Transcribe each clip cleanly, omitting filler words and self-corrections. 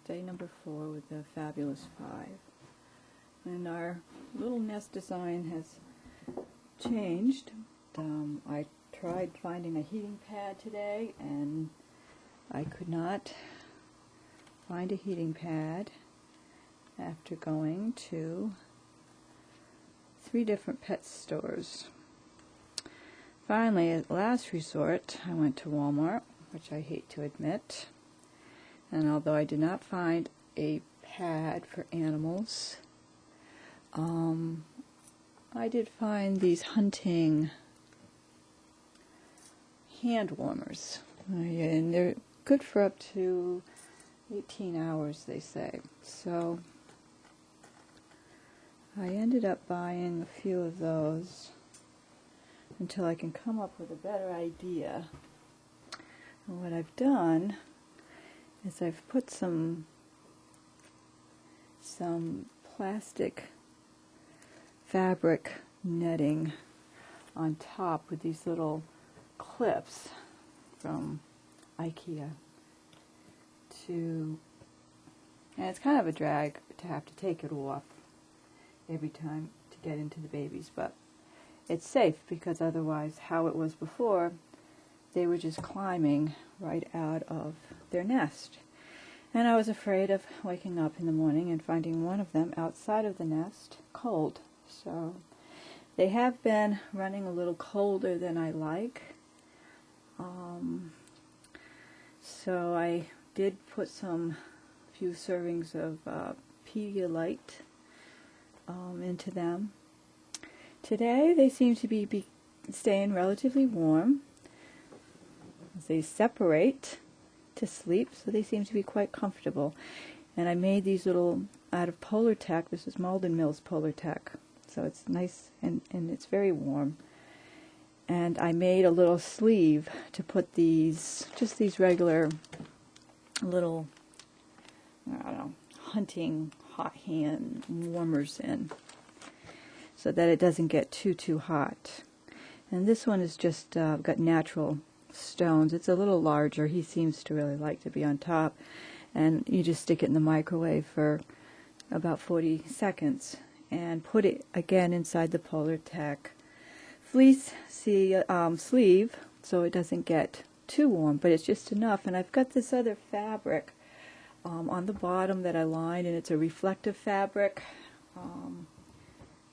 day number 4 with the Fabulous 5. And our little nest design has changed. I tried finding a heating pad today and I could not find a heating pad after going to 3 different pet stores. Finally, at last resort, I went to Walmart, which I hate to admit. And although I did not find a pad for animals, I did find these hunting hand warmers. And they're good for up to 18 hours, they say. So I ended up buying a few of those until I can come up with a better idea. And what I've done is I've put some plastic fabric netting on top with these little clips from IKEA and it's kind of a drag to have to take it off every time to get into the babies, but it's safe because otherwise how it was before, they were just climbing right out of their nest. And I was afraid of waking up in the morning and finding one of them outside of the nest cold. So they have been running a little colder than I like. So I did put few servings of Pedialyte into them. Today they seem to be staying relatively warm. They separate to sleep, so they seem to be quite comfortable. And I made these little out of Polar Tech. This is Malden Mills Polar Tech, so it's nice and it's very warm. And I made a little sleeve to put just these regular little, I don't know, hunting hot hand warmers in, so that it doesn't get too hot. And this one is just got natural stones. It's a little larger. He seems to really like to be on top. And you just stick it in the microwave for about 40 seconds and put it again inside the Polar Tech fleece sleeve so it doesn't get too warm, but it's just enough. And I've got this other fabric on the bottom that I lined, and it's a reflective fabric.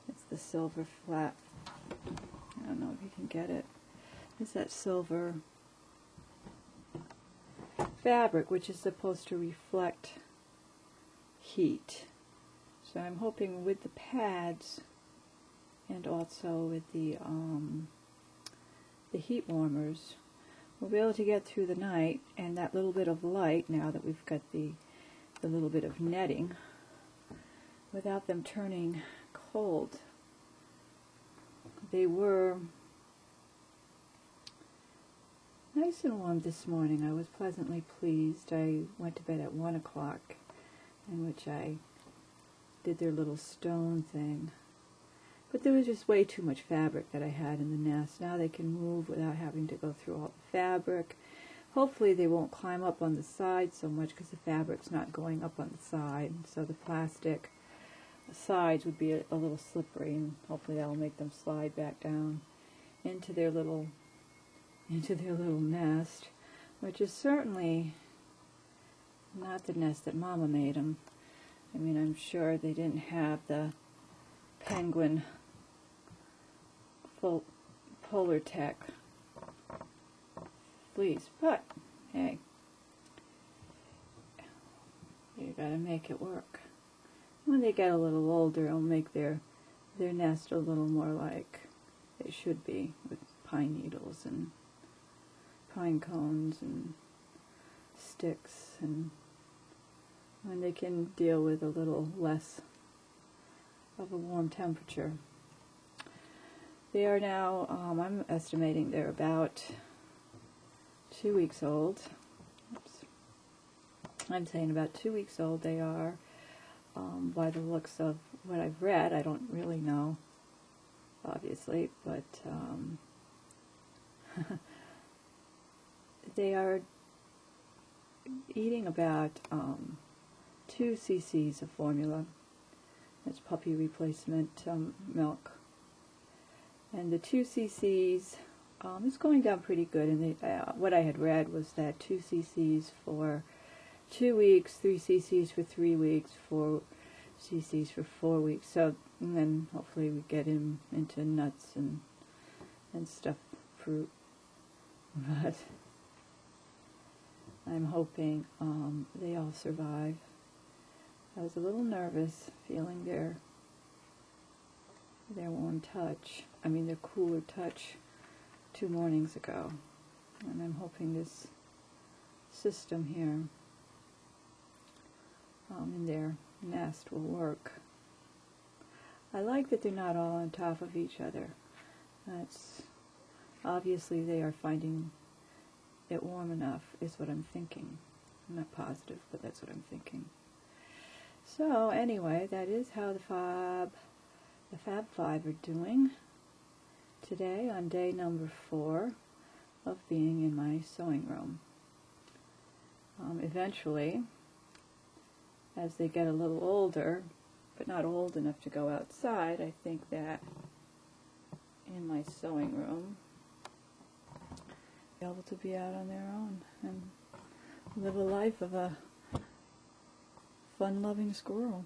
It's the silver flat. I don't know if you can get it. It's that silver fabric which is supposed to reflect heat. So I'm hoping with the pads and also with the heat warmers, we'll be able to get through the night, and that little bit of light, now that we've got the little bit of netting, without them turning cold. They were nice and warm this morning. I was pleasantly pleased. I went to bed at 1 o'clock, in which I did their little stone thing. But there was just way too much fabric that I had in the nest. Now they can move without having to go through all the fabric. Hopefully they won't climb up on the side so much because the fabric's not going up on the side. So the plastic sides would be a little slippery, and hopefully that'll make them slide back down into their little nest, which is certainly not the nest that Mama made them. I mean, I'm sure they didn't have the penguin full Polar Tech fleece, but hey, you gotta make it work. When they get a little older, it'll make their nest a little more like they should be, with pine needles and pine cones and sticks, and when they can deal with a little less of a warm temperature. They are now, I'm estimating they're about 2 weeks old. Oops. I'm saying about 2 weeks old they are, by the looks of what I've read. I don't really know, obviously, but they are eating about 2 cc's of formula. It's puppy replacement milk. And the 2 cc's is going down pretty good. And what I had read was that 2 cc's for 2 weeks, 3 cc's for 3 weeks, 4 cc's for 4 weeks. So, and then hopefully we get him into nuts and stuff, fruit. But I'm hoping they all survive. I was a little nervous feeling their warm touch, their cooler touch 2 mornings ago. And I'm hoping this system here in their nest will work. I like that they're not all on top of each other. That's obviously they are finding it warm enough, is what I'm thinking. I'm not positive, but that's what I'm thinking. So anyway, that is how the Fab Five are doing today on day number 4 of being in my sewing room. Eventually, as they get a little older, but not old enough to go outside, I think that in my sewing room, they'll be able to be out on their own and live a life of a fun-loving squirrel.